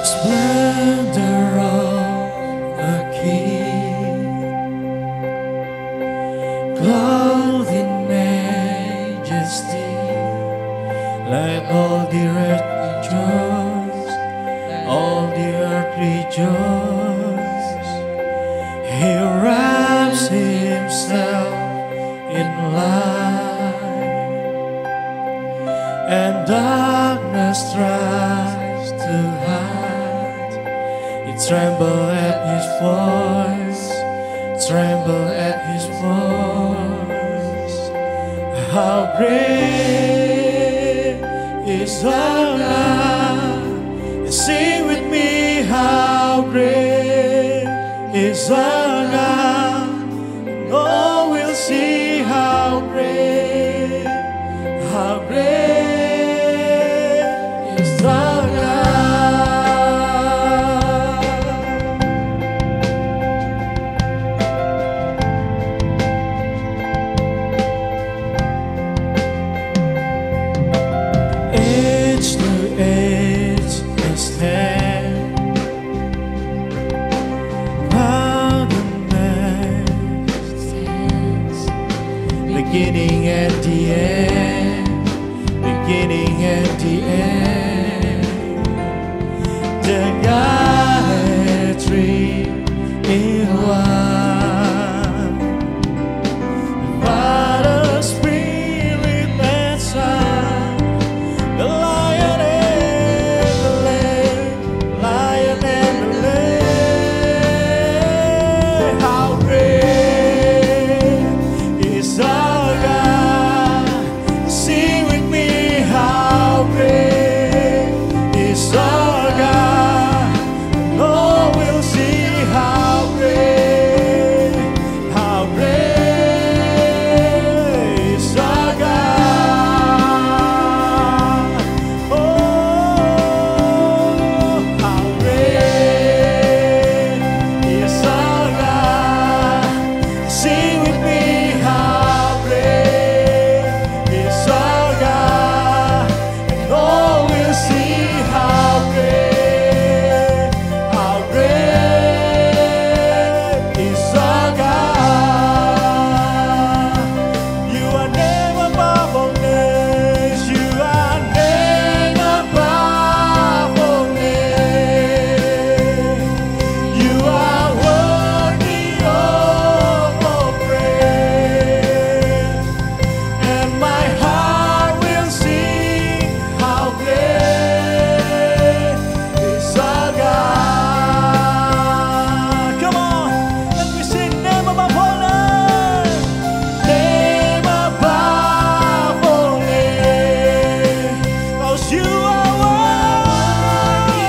Splendor of a king, clothed in majesty, let all the earth rejoice, all the earth rejoice. He wraps himself in light, and darkness tries to hide. It tremble at his voice, tremble at his voice. How great is our God? Sing with me, how great is our God? Oh, we'll see how great is our God. Age to age is hand, proud and beginning and the end, beginning and the end. The Godhead three in one, Father, Spirit, and Son, the Lion and the Lamb, Lion and the Lamb. How great is our God? Sing with me, how great is our God? Oh, we'll see how great is our God. Oh, how great is our God? Sing with me, how great is our God? And oh, we'll see how great is our God. You are name above all names. You are name above all names. You are worthy of all praise. And my heart will sing how great is our God. Come on, let me sing name above all names. Name above all names. 'Cause you are worthy.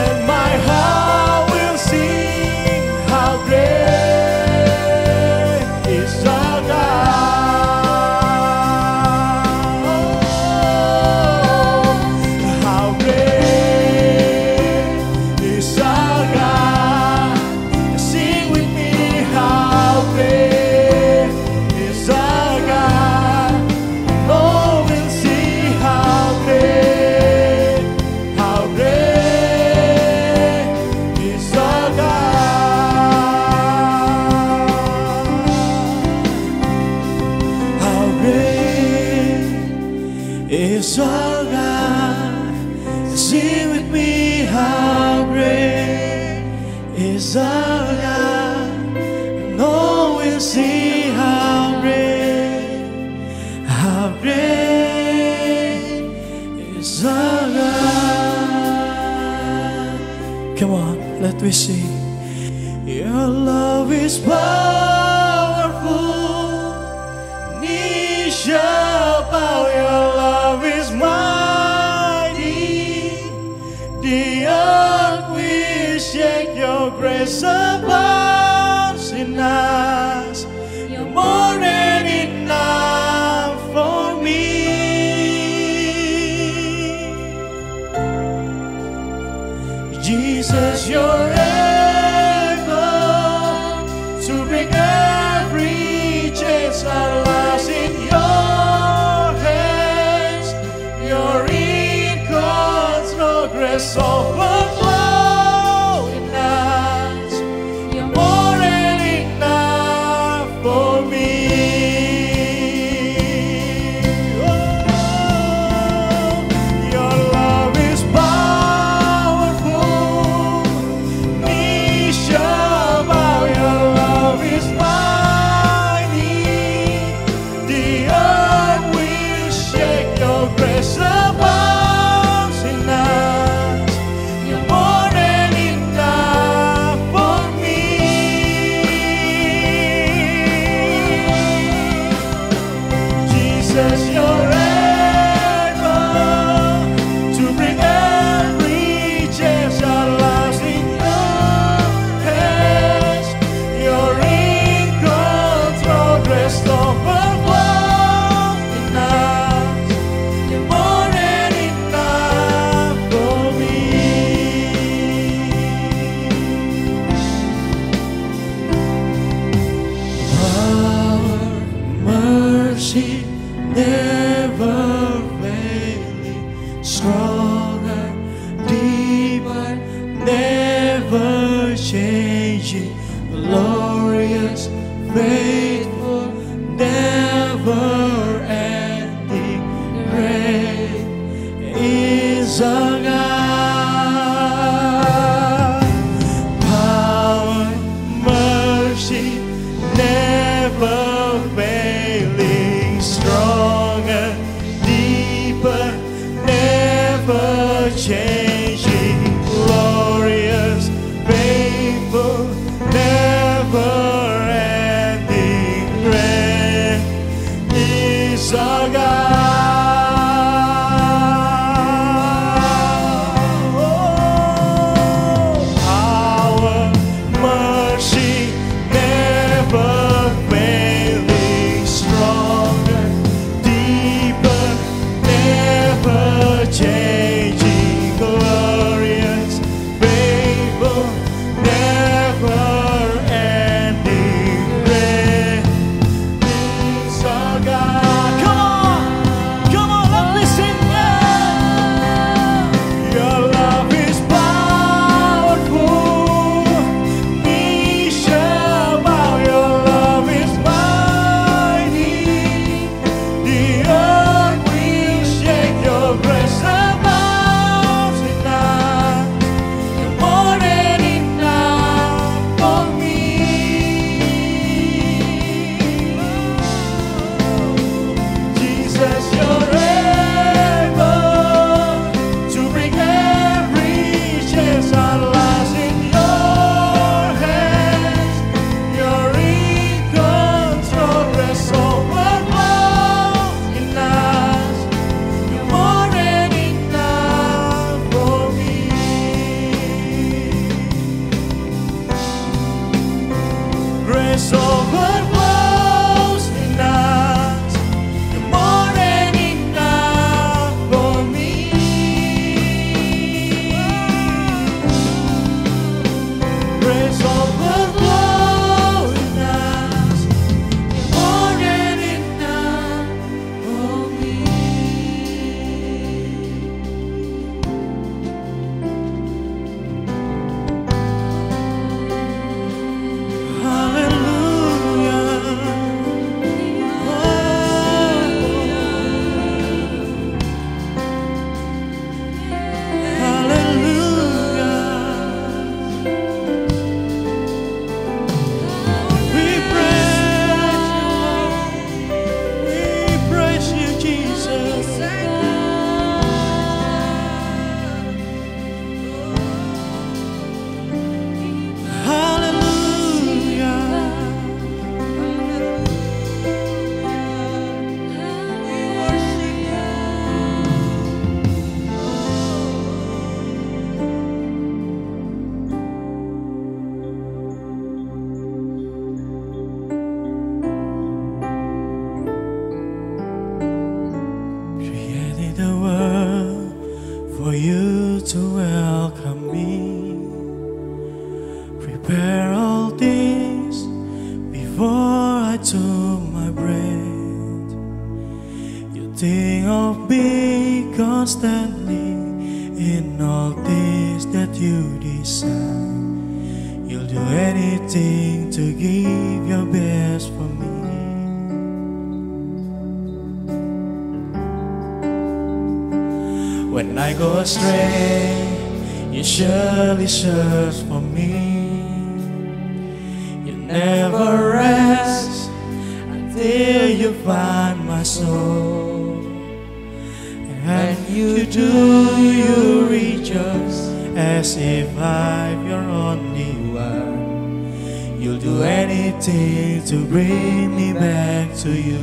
And my heart will sing how great is our God. Oh, how great is our God. Sing with me, how great is our God. Oh, we'll see how great is our God. How great is our God? Sing with me, how great is our God? No, we'll see how great is our God. Come on, let me sing. Your love is powerful, knee shall bow. Your love is mighty, the earth will shake. Your grace abounds in us. You're more than enough for me. Jesus, you're able to break every chains. Our lives in your hands. Jesus, you're able to bring every chains our lives in your hands. You're in control, rest overflow in us. You're more than enough for me. Power, mercy, never failing, stronger, deeper, never changing, glorious, faithful, never ending, great is our God. Power, mercy, never failing, stronger, deeper, never changing, glorious, faithful, never ending, great is our God. Oh, power, mercy, never failing, stronger, deeper, never changing, glorious, faithful, never ending, great is our God. Come on, let me sing now. Your love is powerful, knee shall bow. Your love is mighty, the earth will shake. Your grace abounds in us. You're more than enough for me. Jesus, you're able to bring every chains our lives in your hands. You're in control, rest overflow in us. You're more than enough for me. Grace overflows in us. You're more than enough for me. Grace overflows in us. You're more than enough for me. Created the world for you to welcome me. Prepare all things before I took my breath. You think of me constantly in all things that you desire. You'll do anything to give your best for me. When I go astray, you surely search for me. You never rest until you find my soul. And you do, you rejoice as if I'm your only one. You'll do anything to bring me back to you.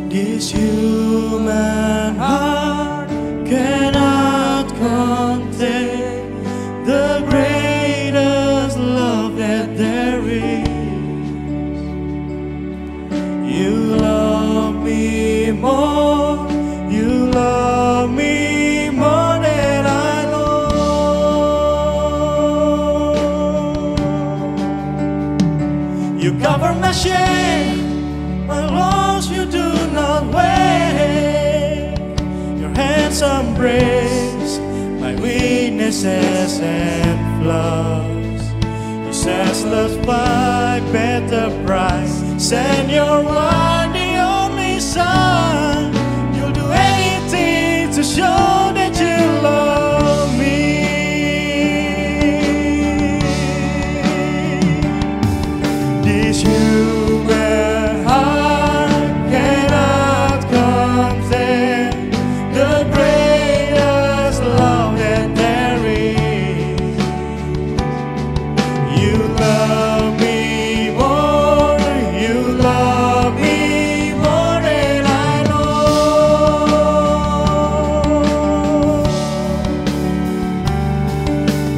This human heart cannot contain the greatest love that there is. You love me more, you love me more than I know. You cover my shame, my loss you do not weigh. Your hands embrace my weaknesses and flaws. You sacrifice by better price. Send your one, the only Son. You'll do anything to show that you love me. This human heart cannot contain the greatest love that there is. You love me more, you love me more than I know.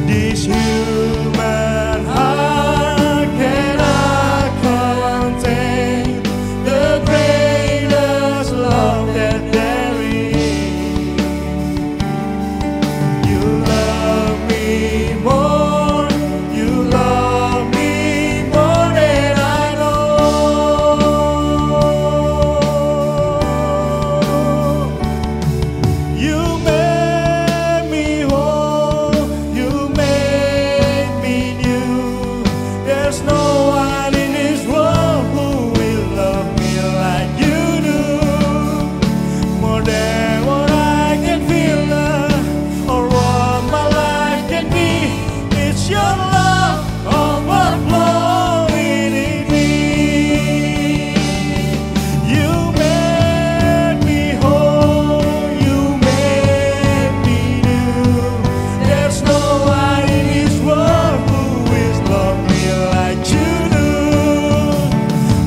This human heart cannot contain the greatest love that there is. You love me more, you love me more than I know. You made me whole, you made me new. There's no one in this world who will love me like you do. More than what I can feel or what my life can be. It's your love overflowing in me. You made me whole, you made me new. There's no one in this world who will love me like you do.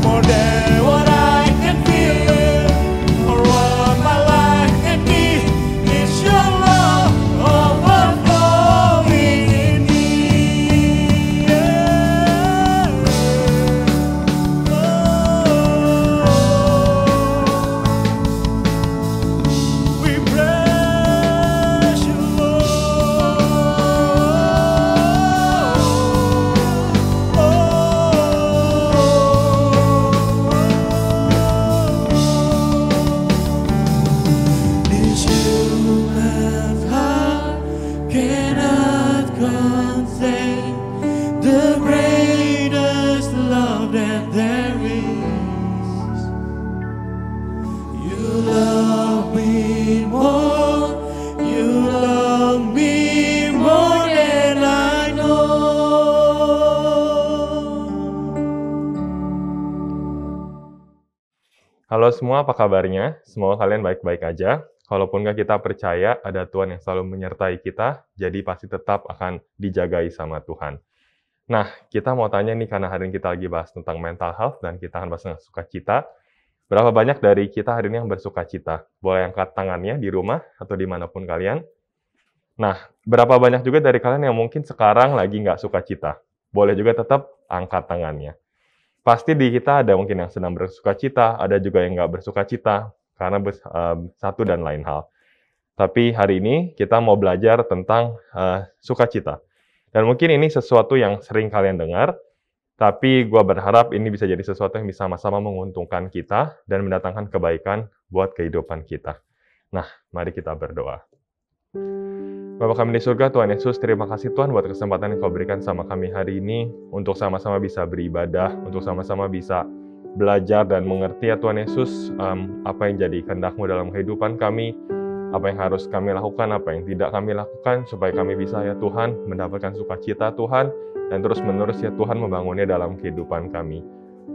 More than what I can feel or what my life can be. It's your love overflowing in me. We praise you, This human heart cannot contain the greatest love that there is. You love me more, you love me more than I know. Halo semua, apa kabarnya? Semoga kalian baik-baik aja. Kalaupun nggak kita percaya, ada Tuhan yang selalu menyertai kita, jadi pasti tetap akan dijagai sama Tuhan. Nah, kita mau tanya nih, karena hari ini kita lagi bahas tentang mental health, dan kita akan bahas tentang sukacita. Berapa banyak dari kita hari ini yang bersukacita? Boleh angkat tangannya di rumah, atau dimanapun kalian. Nah, berapa banyak juga dari kalian yang mungkin sekarang lagi nggak sukacita? Boleh juga tetap angkat tangannya. Pasti di kita ada mungkin yang sedang bersukacita, ada juga yang nggak bersukacita, karena satu dan lain hal. Tapi hari ini kita mau belajar tentang sukacita. Dan mungkin ini sesuatu yang sering kalian dengar, tapi gue berharap ini bisa jadi sesuatu yang bisa sama-sama menguntungkan kita dan mendatangkan kebaikan buat kehidupan kita. Nah, mari kita berdoa. Bapa kami di surga, Tuhan Yesus, terima kasih Tuhan buat kesempatan yang Kau berikan sama kami hari ini untuk sama-sama bisa beribadah, untuk sama-sama bisa belajar dan mengerti ya Tuhan Yesus, apa yang jadi kehendak-Mu dalam kehidupan kami, apa yang harus kami lakukan, apa yang tidak kami lakukan, supaya kami bisa ya Tuhan mendapatkan sukacita Tuhan, dan terus-menerus ya Tuhan membangunnya dalam kehidupan kami.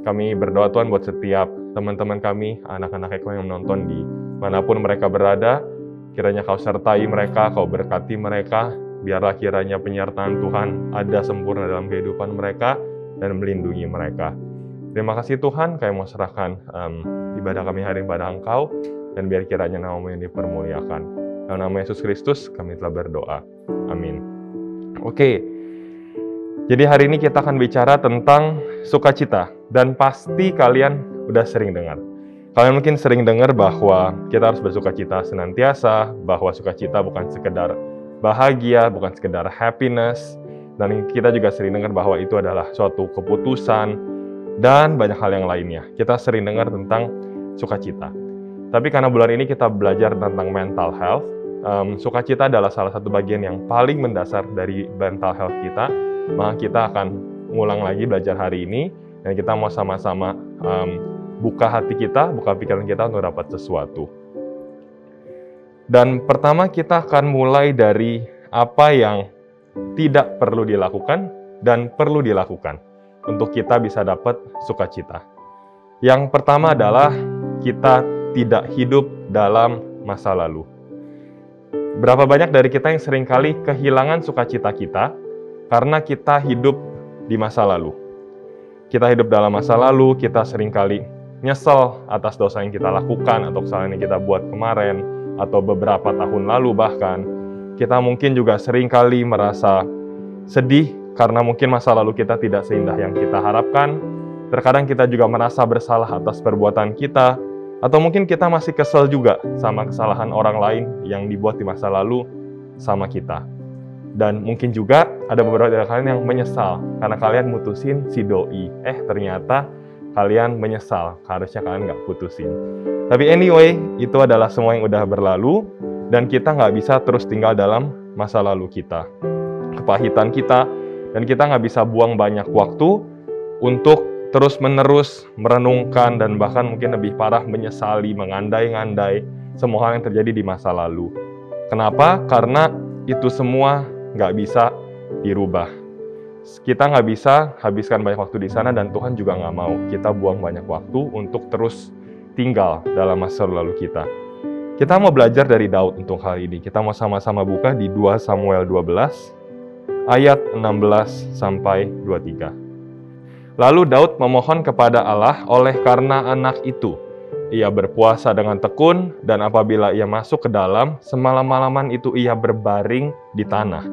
Kami berdoa Tuhan buat setiap teman-teman kami, anak-anak Eko yang menonton di manapun mereka berada, kiranya Kau sertai mereka, Kau berkati mereka, biarlah kiranya penyertaan Tuhan ada sempurna dalam kehidupan mereka dan melindungi mereka. Terima kasih Tuhan, kami mau serahkan ibadah kami hari ini pada Engkau, dan biar kiranya nama-Mu yang dipermuliakan. Dalam nama Yesus Kristus, kami telah berdoa. Amin. Oke, jadi hari ini kita akan bicara tentang sukacita, dan pasti kalian udah sering dengar. Kalian mungkin sering dengar bahwa kita harus bersukacita senantiasa, bahwa sukacita bukan sekedar bahagia, bukan sekedar happiness, dan kita juga sering dengar bahwa itu adalah suatu keputusan, dan banyak hal yang lainnya. Kita sering dengar tentang sukacita. Tapi karena bulan ini kita belajar tentang mental health, sukacita adalah salah satu bagian yang paling mendasar dari mental health kita, maka kita akan ngulang lagi belajar hari ini, dan kita mau sama-sama buka hati kita, buka pikiran kita untuk dapat sesuatu. Dan pertama kita akan mulai dari apa yang tidak perlu dilakukan dan perlu dilakukan untuk kita bisa dapat sukacita. Yang pertama adalah kita tidak hidup dalam masa lalu. Berapa banyak dari kita yang seringkali kehilangan sukacita kita karena kita hidup di masa lalu. Kita hidup dalam masa lalu, kita seringkali nyesel atas dosa yang kita lakukan atau kesalahan yang kita buat kemarin atau beberapa tahun lalu bahkan. Kita mungkin juga seringkali merasa sedih karena mungkin masa lalu kita tidak seindah yang kita harapkan. Terkadang kita juga merasa bersalah atas perbuatan kita, atau mungkin kita masih kesel juga sama kesalahan orang lain yang dibuat di masa lalu sama kita. Dan mungkin juga ada beberapa dari kalian yang menyesal karena kalian mutusin si doi. Ternyata kalian menyesal, harusnya kalian nggak putusin. Tapi anyway, itu adalah semua yang udah berlalu, dan kita nggak bisa terus tinggal dalam masa lalu kita, kepahitan kita, dan kita nggak bisa buang banyak waktu untuk terus-menerus merenungkan, dan bahkan mungkin lebih parah menyesali, mengandai-ngandai semua hal yang terjadi di masa lalu. Kenapa? Karena itu semua nggak bisa dirubah. Kita nggak bisa habiskan banyak waktu di sana, dan Tuhan juga nggak mau kita buang banyak waktu untuk terus tinggal dalam masa lalu kita. Kita mau belajar dari Daud untuk hal ini. Kita mau sama-sama buka di 2 Samuel 12, ayat 16-23. Lalu Daud memohon kepada Allah oleh karena anak itu. Ia berpuasa dengan tekun, dan apabila ia masuk ke dalam, semalam-malaman itu ia berbaring di tanah.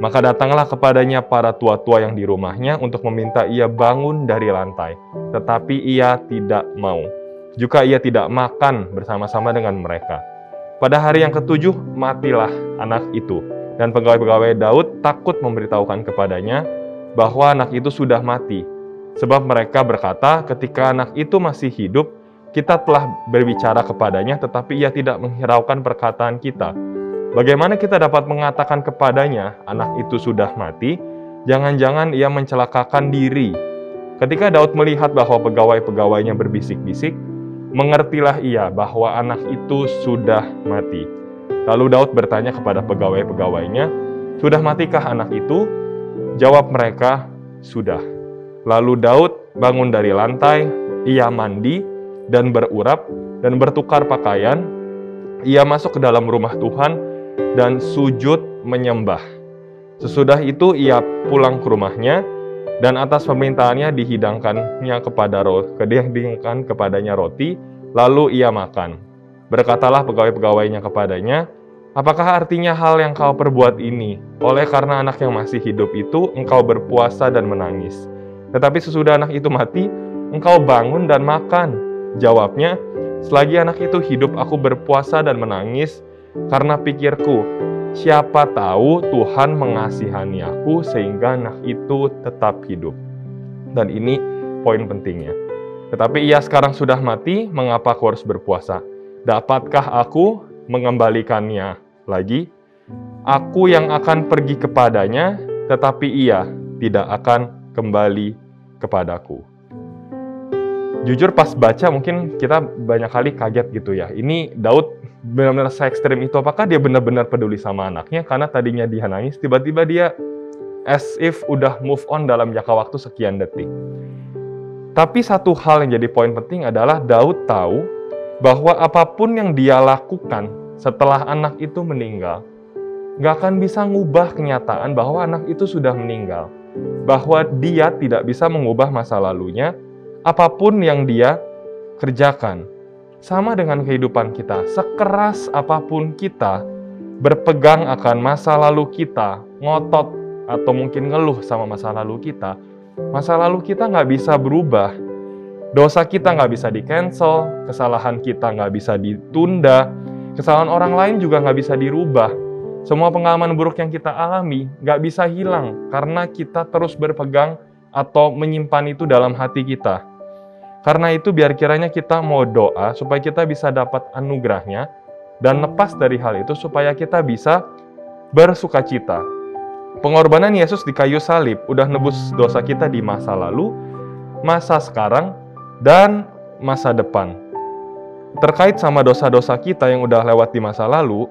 Maka datanglah kepadanya para tua-tua yang di rumahnya untuk meminta ia bangun dari lantai. Tetapi ia tidak mau. Juga ia tidak makan bersama-sama dengan mereka. Pada hari yang ke-7, matilah anak itu. Dan pegawai-pegawai Daud takut memberitahukan kepadanya bahwa anak itu sudah mati. Sebab mereka berkata, ketika anak itu masih hidup, kita telah berbicara kepadanya, tetapi ia tidak menghiraukan perkataan kita. Bagaimana kita dapat mengatakan kepadanya, anak itu sudah mati? Jangan-jangan ia mencelakakan diri. Ketika Daud melihat bahwa pegawai-pegawainya berbisik-bisik, mengertilah ia bahwa anak itu sudah mati. Lalu Daud bertanya kepada pegawai-pegawainya, sudah matikah anak itu? Jawab mereka, sudah. Lalu Daud bangun dari lantai, ia mandi dan berurap dan bertukar pakaian. Ia masuk ke dalam rumah Tuhan dan sujud menyembah. Sesudah itu ia pulang ke rumahnya, dan atas permintaannya dihidangkannya kepadanya roti, lalu ia makan. Berkatalah pegawai-pegawainya kepadanya, apakah artinya hal yang kau perbuat ini? Oleh karena anak yang masih hidup itu, engkau berpuasa dan menangis. Tetapi sesudah anak itu mati, engkau bangun dan makan. Jawabnya, selagi anak itu hidup aku berpuasa dan menangis, karena pikirku, siapa tahu Tuhan mengasihani aku sehingga anak itu tetap hidup. Dan ini poin pentingnya. Tetapi ia sekarang sudah mati, mengapa aku harus berpuasa? Dapatkah aku mengembalikannya lagi? Aku yang akan pergi kepadanya, tetapi ia tidak akan kembali kepadaku. Jujur pas baca mungkin kita banyak kali kaget gitu ya. Ini Daud benar-benar se-ekstrem itu. Apakah dia benar-benar peduli sama anaknya? Karena tadinya dia nangis, tiba-tiba dia as if udah move on dalam jangka waktu sekian detik. Tapi satu hal yang jadi poin penting adalah Daud tahu bahwa apapun yang dia lakukan setelah anak itu meninggal, nggak akan bisa ngubah kenyataan bahwa anak itu sudah meninggal. Bahwa dia tidak bisa mengubah masa lalunya, apapun yang dia kerjakan. Sama dengan kehidupan kita, sekeras apapun kita berpegang akan masa lalu kita, ngotot atau mungkin ngeluh sama masa lalu kita nggak bisa berubah. Dosa kita nggak bisa di-cancel, kesalahan kita nggak bisa ditunda, kesalahan orang lain juga nggak bisa dirubah. Semua pengalaman buruk yang kita alami nggak bisa hilang karena kita terus berpegang atau menyimpan itu dalam hati kita. Karena itu biar kiranya kita mau doa supaya kita bisa dapat anugerahnya dan lepas dari hal itu supaya kita bisa bersukacita. Pengorbanan Yesus di kayu salib udah nebus dosa kita di masa lalu, masa sekarang, dan masa depan. Terkait sama dosa-dosa kita yang udah lewat di masa lalu,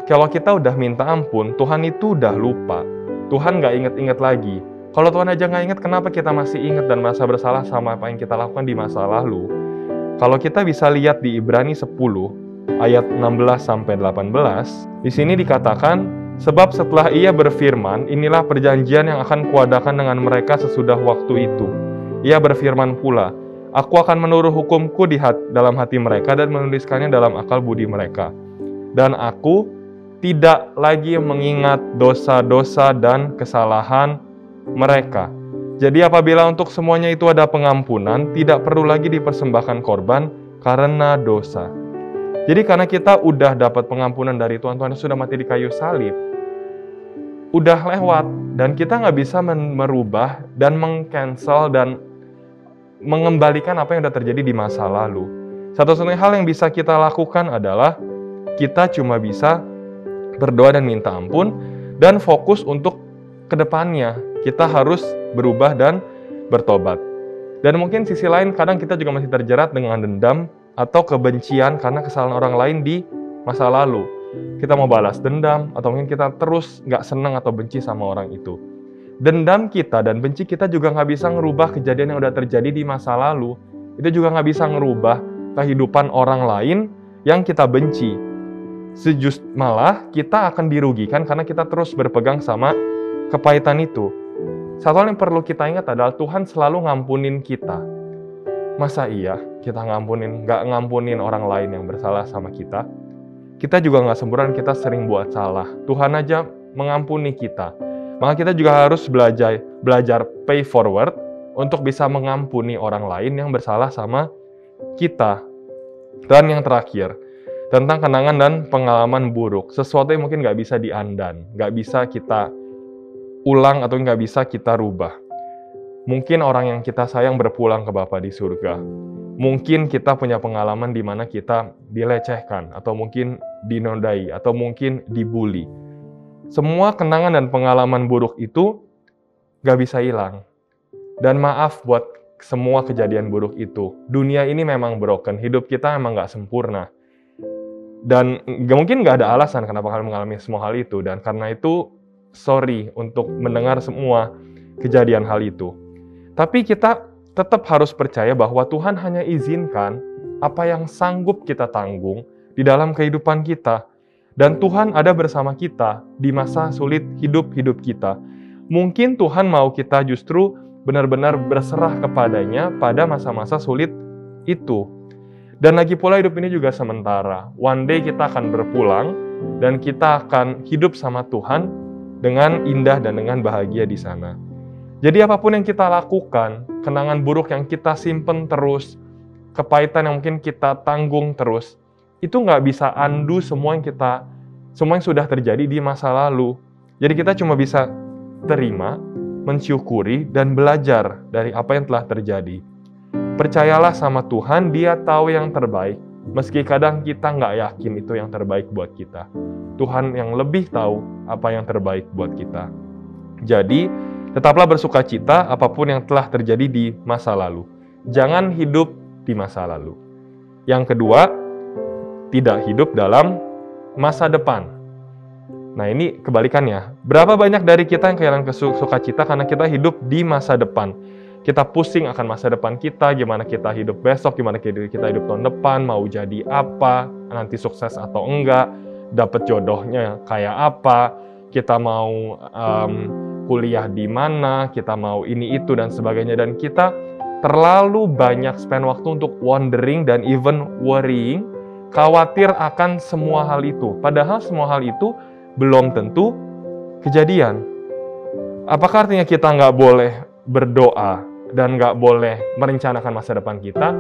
kalau kita udah minta ampun, Tuhan itu udah lupa. Tuhan nggak inget-inget lagi. Kalau Tuhan aja nggak inget, kenapa kita masih inget dan merasa bersalah sama apa yang kita lakukan di masa lalu? Kalau kita bisa lihat di Ibrani 10, ayat 16-18, di sini dikatakan, sebab setelah ia berfirman, inilah perjanjian yang akan kuadakan dengan mereka sesudah waktu itu. Ia berfirman pula, aku akan menuruh hukumku dalam hati mereka dan menuliskannya dalam akal budi mereka. Dan aku tidak lagi mengingat dosa-dosa dan kesalahan mereka. Jadi apabila untuk semuanya itu ada pengampunan, tidak perlu lagi dipersembahkan korban karena dosa. Jadi karena kita udah dapat pengampunan dari Tuhan, Tuhan sudah mati di kayu salib, udah lewat, dan kita nggak bisa merubah dan meng-cancel dan mengembalikan apa yang udah terjadi di masa lalu. Satu-satunya hal yang bisa kita lakukan adalah kita cuma bisa berdoa dan minta ampun dan fokus untuk kedepannya. Kita harus berubah dan bertobat. Dan mungkin sisi lain kadang kita juga masih terjerat dengan dendam atau kebencian karena kesalahan orang lain di masa lalu. Kita mau balas dendam atau mungkin kita terus nggak senang atau benci sama orang itu. Dendam kita dan benci kita juga nggak bisa ngerubah kejadian yang udah terjadi di masa lalu. Itu juga nggak bisa ngerubah kehidupan orang lain yang kita benci. Malah kita akan dirugikan karena kita terus berpegang sama kepahitan itu. Satu hal yang perlu kita ingat adalah Tuhan selalu ngampunin kita. Masa iya kita nggak ngampunin orang lain yang bersalah sama kita? Kita juga nggak sempurna, kita sering buat salah. Tuhan aja mengampuni kita. Maka kita juga harus belajar pay forward untuk bisa mengampuni orang lain yang bersalah sama kita. Dan yang terakhir, tentang kenangan dan pengalaman buruk. Sesuatu yang mungkin nggak bisa diandan, nggak bisa kita ulang atau nggak bisa kita rubah. Mungkin orang yang kita sayang berpulang ke Bapa di surga. Mungkin kita punya pengalaman di mana kita dilecehkan, atau mungkin dinodai, atau mungkin dibully. Semua kenangan dan pengalaman buruk itu nggak bisa hilang. Dan maaf buat semua kejadian buruk itu. Dunia ini memang broken, hidup kita memang nggak sempurna. Dan mungkin nggak ada alasan kenapa kalian mengalami semua hal itu. Dan karena itu, sorry untuk mendengar semua kejadian hal itu. Tapi kita tetap harus percaya bahwa Tuhan hanya izinkan apa yang sanggup kita tanggung di dalam kehidupan kita. Dan Tuhan ada bersama kita di masa sulit hidup kita. Mungkin Tuhan mau kita justru benar-benar berserah kepadanya pada masa-masa sulit itu. Dan lagi pula hidup ini juga sementara. One day kita akan berpulang dan kita akan hidup sama Tuhan dengan indah dan dengan bahagia di sana. Jadi apapun yang kita lakukan, kenangan buruk yang kita simpen terus, kepahitan yang mungkin kita tanggung terus, itu nggak bisa undo semua yang sudah terjadi di masa lalu. Jadi kita cuma bisa terima, mensyukuri, dan belajar dari apa yang telah terjadi. Percayalah sama Tuhan, Dia tahu yang terbaik. Meski kadang kita nggak yakin itu yang terbaik buat kita. Tuhan yang lebih tahu apa yang terbaik buat kita. Jadi, tetaplah bersukacita apapun yang telah terjadi di masa lalu. Jangan hidup di masa lalu. Yang kedua, tidak hidup dalam masa depan. Nah, ini kebalikannya. Berapa banyak dari kita yang kehilangan sukacita karena kita hidup di masa depan. Kita pusing akan masa depan kita, gimana kita hidup besok, gimana kita hidup tahun depan, mau jadi apa, nanti sukses atau enggak, dapat jodohnya kayak apa, kita mau kuliah di mana, kita mau ini itu dan sebagainya, dan kita terlalu banyak spend waktu untuk wondering dan even worrying, khawatir akan semua hal itu. Padahal semua hal itu belum tentu kejadian. Apakah artinya kita nggak boleh berdoa dan nggak boleh merencanakan masa depan kita?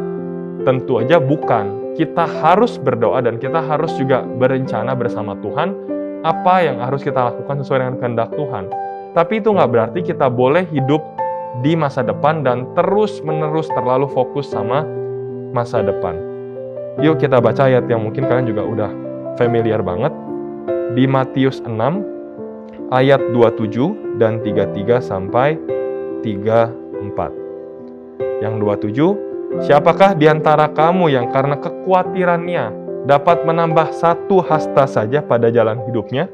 Tentu aja bukan. Kita harus berdoa dan kita harus juga berencana bersama Tuhan apa yang harus kita lakukan sesuai dengan kehendak Tuhan. Tapi itu nggak berarti kita boleh hidup di masa depan dan terus-menerus terlalu fokus sama masa depan. Yuk kita baca ayat yang mungkin kalian juga udah familiar banget. Di Matius 6, ayat 27 dan 33 sampai 34. Yang 27, siapakah di antara kamu yang karena kekhawatirannya dapat menambah satu hasta saja pada jalan hidupnya?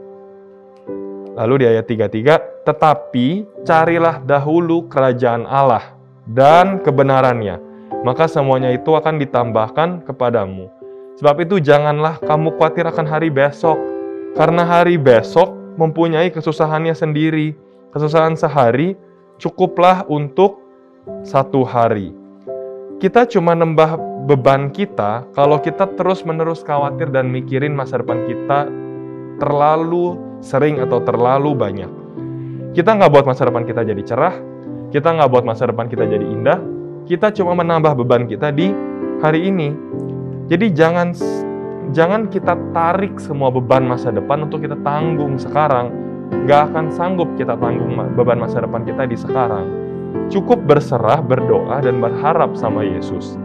Lalu di ayat 33, tetapi carilah dahulu kerajaan Allah dan kebenarannya, maka semuanya itu akan ditambahkan kepadamu. Sebab itu janganlah kamu khawatir akan hari besok, karena hari besok mempunyai kesusahannya sendiri. Kesusahan sehari cukuplah untuk satu hari. Kita cuma nambah beban kita kalau kita terus-menerus khawatir dan mikirin masa depan kita terlalu sering atau terlalu banyak. Kita nggak buat masa depan kita jadi cerah, kita nggak buat masa depan kita jadi indah, kita cuma menambah beban kita di hari ini. Jadi jangan kita tarik semua beban masa depan untuk kita tanggung sekarang. Nggak akan sanggup kita tanggung beban masa depan kita di sekarang. Cukup berserah, berdoa, dan berharap sama Yesus.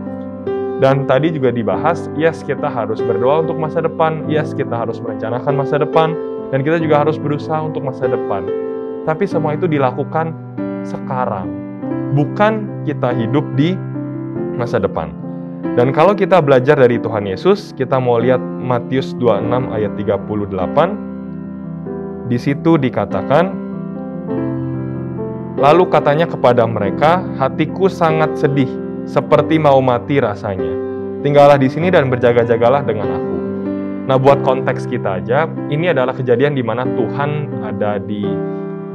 Dan tadi juga dibahas, yes kita harus berdoa untuk masa depan, yes kita harus merencanakan masa depan, dan kita juga harus berusaha untuk masa depan. Tapi semua itu dilakukan sekarang, bukan kita hidup di masa depan. Dan kalau kita belajar dari Tuhan Yesus, kita mau lihat Matius 26 ayat 38. Di situ dikatakan, lalu katanya kepada mereka, hatiku sangat sedih, seperti mau mati rasanya. Tinggallah di sini dan berjaga-jagalah dengan aku. Nah, buat konteks kita aja, ini adalah kejadian di mana Tuhan ada di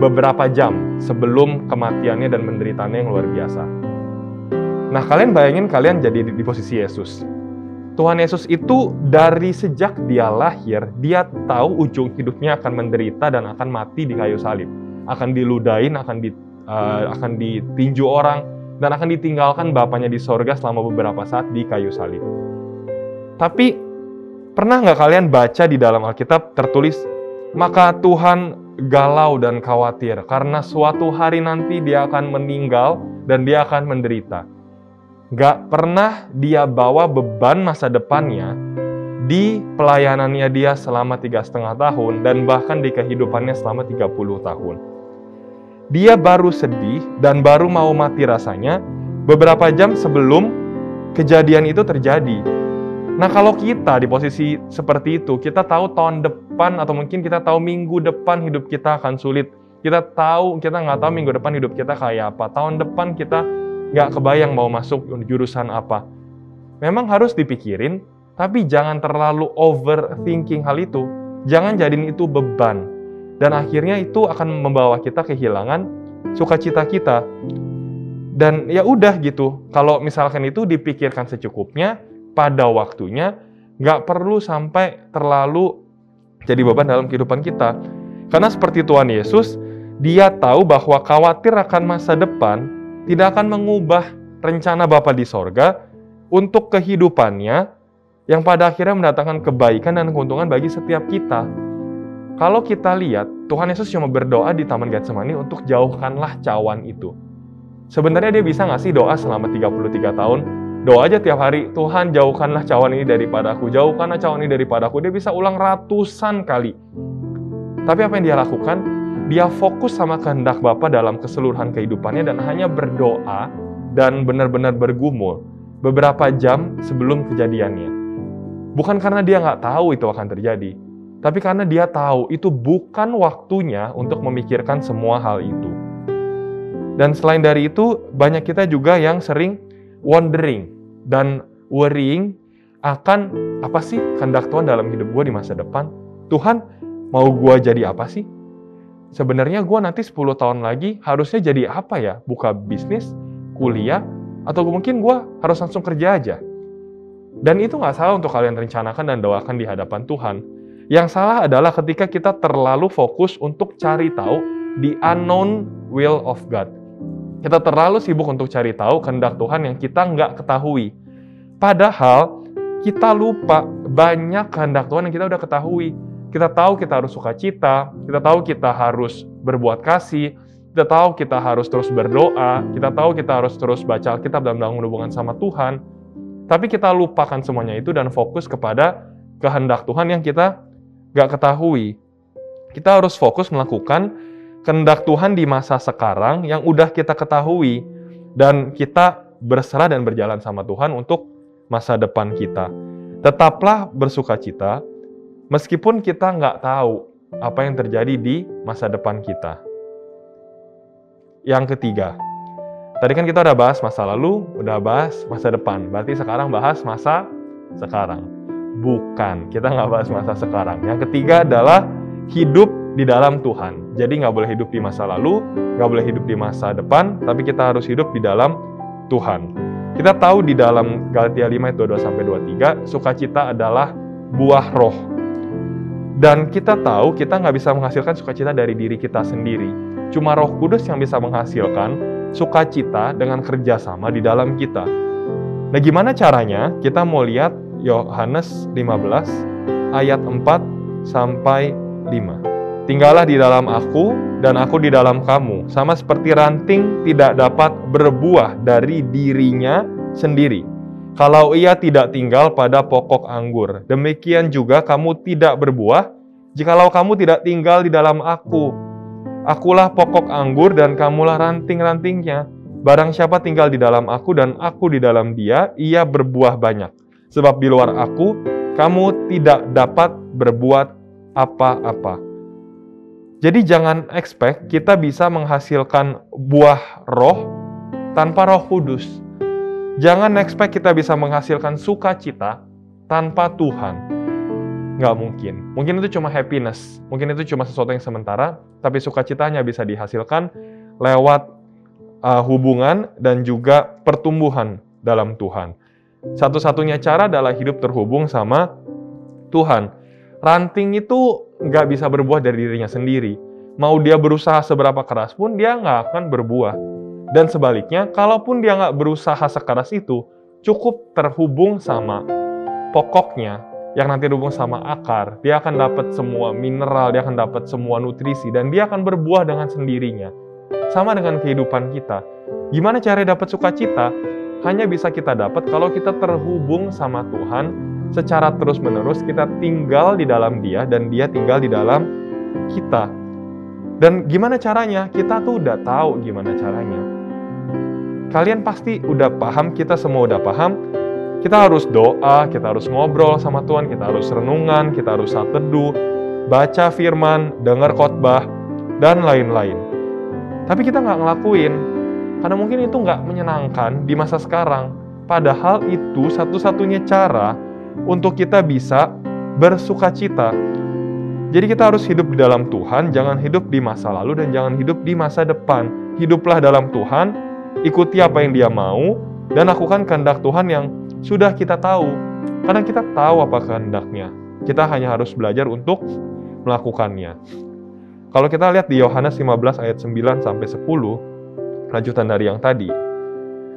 beberapa jam sebelum kematiannya dan penderitaannya yang luar biasa. Nah, kalian bayangin kalian jadi di posisi Yesus. Tuhan Yesus itu dari sejak dia lahir, dia tahu ujung hidupnya akan menderita dan akan mati di kayu salib. Akan diludahin, akan ditinju orang, dan akan ditinggalkan Bapaknya di sorga selama beberapa saat di kayu salib. Tapi, pernah nggak kalian baca di dalam Alkitab tertulis, maka Tuhan galau dan khawatir, karena suatu hari nanti dia akan meninggal dan dia akan menderita. Nggak pernah dia bawa beban masa depannya di pelayanannya dia selama 3,5 tahun, dan bahkan di kehidupannya selama 30 tahun. Dia baru sedih dan baru mau mati rasanya beberapa jam sebelum kejadian itu terjadi. Nah, kalau kita di posisi seperti itu, kita tahu tahun depan atau mungkin kita tahu minggu depan hidup kita akan sulit. Kita nggak tahu minggu depan hidup kita kayak apa. Tahun depan kita nggak kebayang mau masuk jurusan apa. Memang harus dipikirin, tapi jangan terlalu overthinking hal itu. Jangan jadiin itu beban. Dan akhirnya itu akan membawa kita kehilangan sukacita kita. Dan ya udah gitu, kalau misalkan itu dipikirkan secukupnya, pada waktunya, nggak perlu sampai terlalu jadi beban dalam kehidupan kita. Karena seperti Tuhan Yesus, dia tahu bahwa khawatir akan masa depan tidak akan mengubah rencana Bapa di sorga untuk kehidupannya yang pada akhirnya mendatangkan kebaikan dan keuntungan bagi setiap kita. Kalau kita lihat, Tuhan Yesus cuma berdoa di Taman Getsemani untuk jauhkanlah cawan itu. Sebenarnya dia bisa nggak sih doa selama 33 tahun? Doa aja tiap hari, Tuhan jauhkanlah cawan ini daripada aku, jauhkanlah cawan ini daripada aku. Dia bisa ulang ratusan kali. Tapi apa yang dia lakukan? Dia fokus sama kehendak Bapa dalam keseluruhan kehidupannya dan hanya berdoa dan benar-benar bergumul beberapa jam sebelum kejadiannya. Bukan karena dia nggak tahu itu akan terjadi, tapi karena dia tahu itu bukan waktunya untuk memikirkan semua hal itu. Dan selain dari itu, banyak kita juga yang sering wondering dan worrying akan apa sih kehendak Tuhan dalam hidup gue di masa depan. Tuhan, mau gue jadi apa sih? Sebenarnya gue nanti 10 tahun lagi harusnya jadi apa ya? Buka bisnis, kuliah, Atau mungkin gue harus langsung kerja aja. Dan itu nggak salah untuk kalian rencanakan dan doakan di hadapan Tuhan. Yang salah adalah ketika kita terlalu fokus untuk cari tahu the unknown will of God. Kita terlalu sibuk untuk cari tahu kehendak Tuhan yang kita nggak ketahui. Padahal kita lupa banyak kehendak Tuhan yang kita udah ketahui. Kita tahu kita harus sukacita, kita tahu kita harus berbuat kasih, kita tahu kita harus terus berdoa, kita tahu kita harus terus baca Alkitab dan membangun hubungan sama Tuhan. Tapi kita lupakan semuanya itu dan fokus kepada kehendak Tuhan yang kita nggak ketahui. Kita harus fokus melakukan kehendak Tuhan di masa sekarang yang udah kita ketahui. Dan kita berserah dan berjalan sama Tuhan untuk masa depan kita. Tetaplah bersukacita, meskipun kita nggak tahu apa yang terjadi di masa depan kita. Yang ketiga, tadi kan kita udah bahas masa lalu, udah bahas masa depan. Berarti sekarang bahas masa sekarang. Bukan, kita nggak bahas masa sekarang. Yang ketiga adalah hidup di dalam Tuhan. Jadi nggak boleh hidup di masa lalu, nggak boleh hidup di masa depan, tapi kita harus hidup di dalam Tuhan. Kita tahu di dalam Galatia 5 ayat 22-23, sukacita adalah buah roh. Dan kita tahu kita nggak bisa menghasilkan sukacita dari diri kita sendiri. Cuma Roh Kudus yang bisa menghasilkan sukacita dengan kerjasama di dalam kita. Nah, gimana caranya? Kita mau lihat Yohanes 15 ayat 4-5. Tinggallah di dalam aku dan aku di dalam kamu, sama seperti ranting tidak dapat berbuah dari dirinya sendiri kalau ia tidak tinggal pada pokok anggur. Demikian juga kamu tidak berbuah jikalau kamu tidak tinggal di dalam aku. Akulah pokok anggur dan kamulah ranting-rantingnya. Barang siapa tinggal di dalam aku dan aku di dalam dia, ia berbuah banyak. Sebab di luar aku, kamu tidak dapat berbuat apa-apa. Jadi jangan expect kita bisa menghasilkan buah roh tanpa Roh Kudus. Jangan expect kita bisa menghasilkan sukacita tanpa Tuhan. Nggak mungkin. Mungkin itu cuma happiness. Mungkin itu cuma sesuatu yang sementara. Tapi sukacitanya bisa dihasilkan lewat hubungan dan juga pertumbuhan dalam Tuhan. Satu-satunya cara adalah hidup terhubung sama Tuhan. Ranting itu nggak bisa berbuah dari dirinya sendiri. Mau dia berusaha seberapa keras pun, dia nggak akan berbuah. Dan sebaliknya, kalaupun dia nggak berusaha sekeras itu, cukup terhubung sama pokoknya, yang nanti terhubung sama akar, dia akan dapat semua mineral, dia akan dapat semua nutrisi, dan dia akan berbuah dengan sendirinya. Sama dengan kehidupan kita. Gimana cara dapat sukacita? Hanya bisa kita dapat kalau kita terhubung sama Tuhan, secara terus-menerus kita tinggal di dalam Dia dan Dia tinggal di dalam kita. Dan gimana caranya? Kita tuh udah tahu gimana caranya. Kalian pasti udah paham, kita semua udah paham. Kita harus doa, kita harus ngobrol sama Tuhan, kita harus renungan, kita harus saat teduh, baca firman, dengar khotbah, dan lain-lain. Tapi kita nggak ngelakuin, karena mungkin itu nggak menyenangkan di masa sekarang. Padahal itu satu-satunya cara untuk kita bisa bersukacita. Jadi kita harus hidup di dalam Tuhan, jangan hidup di masa lalu dan jangan hidup di masa depan. Hiduplah dalam Tuhan, ikuti apa yang Dia mau, dan lakukan kehendak Tuhan yang sudah kita tahu. Karena kita tahu apa kehendaknya. Kita hanya harus belajar untuk melakukannya. Kalau kita lihat di Yohanes 15 ayat 9-10, lanjutan dari yang tadi,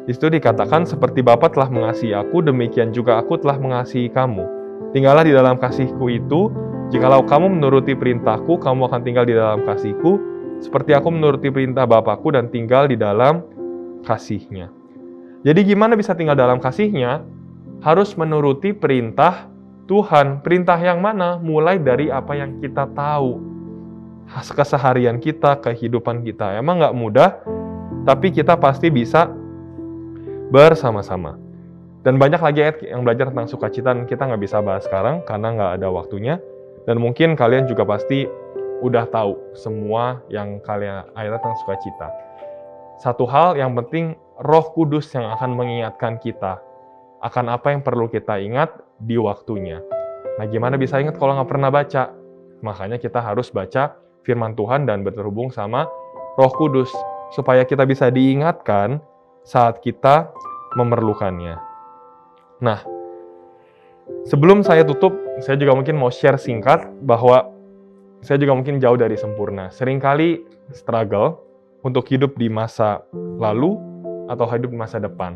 di situ dikatakan, seperti Bapa telah mengasihi aku, demikian juga aku telah mengasihi kamu. Tinggallah di dalam kasihku itu, jikalau kamu menuruti perintahku, kamu akan tinggal di dalam kasihku, seperti aku menuruti perintah Bapakku dan tinggal di dalam kasihnya. Jadi gimana bisa tinggal dalam kasihnya? Harus menuruti perintah Tuhan. Perintah yang mana? Mulai dari apa yang kita tahu. Keseharian kita, kehidupan kita. Emang nggak mudah, tapi kita pasti bisa bersama-sama. Dan banyak lagi ayat yang belajar tentang sukacita, kita nggak bisa bahas sekarang karena nggak ada waktunya. Dan mungkin kalian juga pasti udah tahu semua yang kalian ayat tentang sukacita. Satu hal yang penting, Roh Kudus yang akan mengingatkan kita akan apa yang perlu kita ingat di waktunya. Nah, gimana bisa ingat kalau nggak pernah baca? Makanya kita harus baca firman Tuhan dan berterhubung sama Roh Kudus, supaya kita bisa diingatkan saat kita memerlukannya. Nah, sebelum saya tutup, saya juga mungkin mau share singkat bahwa saya juga mungkin jauh dari sempurna. Seringkali struggle untuk hidup di masa lalu atau hidup di masa depan.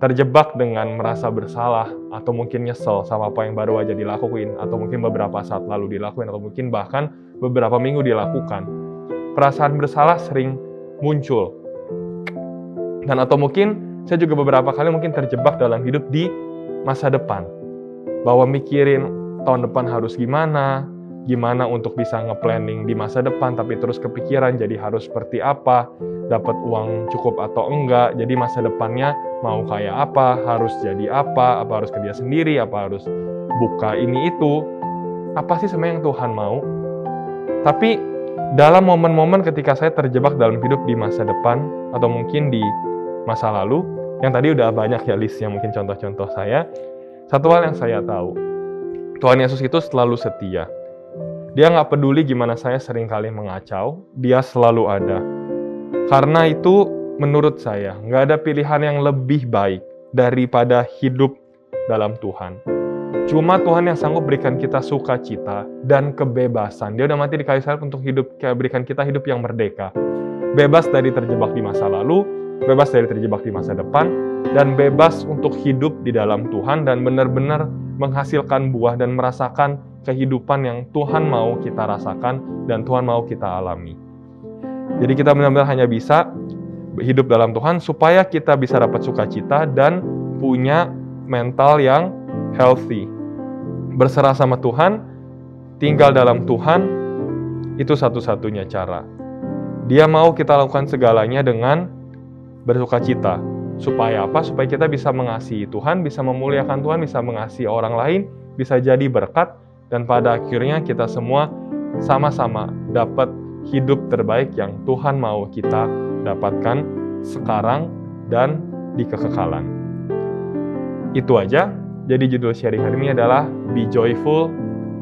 Terjebak dengan merasa bersalah atau mungkin nyesel sama apa yang baru aja dilakuin, atau mungkin beberapa saat lalu dilakuin, atau mungkin bahkan beberapa minggu dilakukan. Perasaan bersalah sering muncul. Dan atau mungkin saya juga beberapa kali mungkin terjebak dalam hidup di masa depan. Bahwa mikirin tahun depan harus gimana untuk bisa nge-planning di masa depan, tapi terus kepikiran jadi harus seperti apa, dapat uang cukup atau enggak, jadi masa depannya mau kayak apa, harus jadi apa harus kerja sendiri, apa harus buka ini itu, apa sih sebenarnya yang Tuhan mau. Tapi dalam momen-momen ketika saya terjebak dalam hidup di masa depan, atau mungkin di masa lalu, yang tadi udah banyak ya listnya mungkin contoh-contoh saya, satu hal yang saya tahu, Tuhan Yesus itu selalu setia. Dia nggak peduli gimana saya seringkali mengacau, dia selalu ada. Karena itu, menurut saya, nggak ada pilihan yang lebih baik daripada hidup dalam Tuhan. Cuma Tuhan yang sanggup berikan kita sukacita dan kebebasan. Dia udah mati di kayu salib untuk berikan kita hidup yang merdeka. Bebas dari terjebak di masa lalu, bebas dari terjebak di masa depan, dan bebas untuk hidup di dalam Tuhan dan benar-benar menghasilkan buah dan merasakan kehidupan yang Tuhan mau kita rasakan dan Tuhan mau kita alami. Jadi kita benar-benar hanya bisa hidup dalam Tuhan supaya kita bisa dapat sukacita dan punya mental yang healthy. Berserah sama Tuhan, tinggal dalam Tuhan, itu satu-satunya cara. Dia mau kita lakukan segalanya dengan bersukacita. Supaya apa? Supaya kita bisa mengasihi Tuhan, bisa memuliakan Tuhan, bisa mengasihi orang lain, bisa jadi berkat, dan pada akhirnya kita semua sama-sama dapat hidup terbaik yang Tuhan mau kita dapatkan sekarang dan di kekekalan. Itu aja. Jadi judul sharing hari ini adalah Be Joyful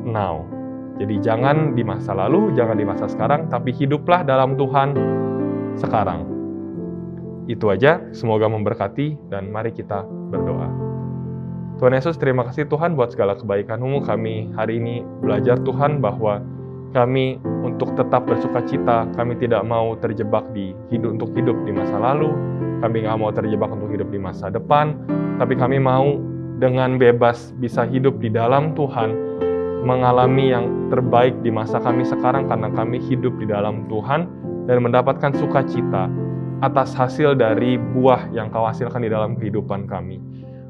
Now. Jadi jangan di masa lalu, jangan di masa sekarang, tapi hiduplah dalam Tuhan sekarang. Itu aja, semoga memberkati dan mari kita berdoa. Tuhan Yesus, terima kasih Tuhan buat segala kebaikan-Mu. Kami hari ini belajar Tuhan bahwa kami untuk tetap bersukacita, kami tidak mau terjebak untuk hidup di masa lalu, kami nggak mau terjebak untuk hidup di masa depan, tapi kami mau dengan bebas bisa hidup di dalam Tuhan, mengalami yang terbaik di masa kami sekarang karena kami hidup di dalam Tuhan dan mendapatkan sukacita atas hasil dari buah yang Kau hasilkan di dalam kehidupan kami.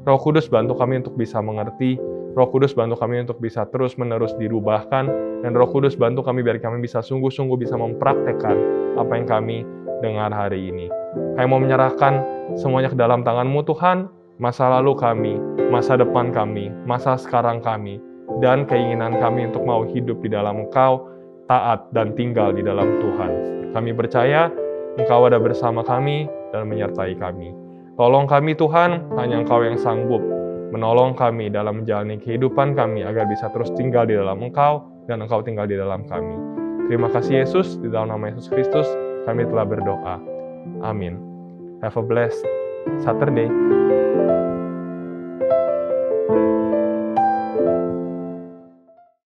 Roh Kudus bantu kami untuk bisa mengerti, Roh Kudus bantu kami untuk bisa terus-menerus dirubahkan, dan Roh Kudus bantu kami biar kami bisa sungguh-sungguh bisa mempraktekkan apa yang kami dengar hari ini. Kami mau menyerahkan semuanya ke dalam tangan-Mu Tuhan, masa lalu kami, masa depan kami, masa sekarang kami, dan keinginan kami untuk mau hidup di dalam Engkau, taat dan tinggal di dalam Tuhan. Kami percaya Engkau ada bersama kami dan menyertai kami. Tolong kami Tuhan, hanya Engkau yang sanggup menolong kami dalam menjalani kehidupan kami agar bisa terus tinggal di dalam Engkau dan Engkau tinggal di dalam kami. Terima kasih Yesus, di dalam nama Yesus Kristus kami telah berdoa. Amin. Have a blessed Saturday.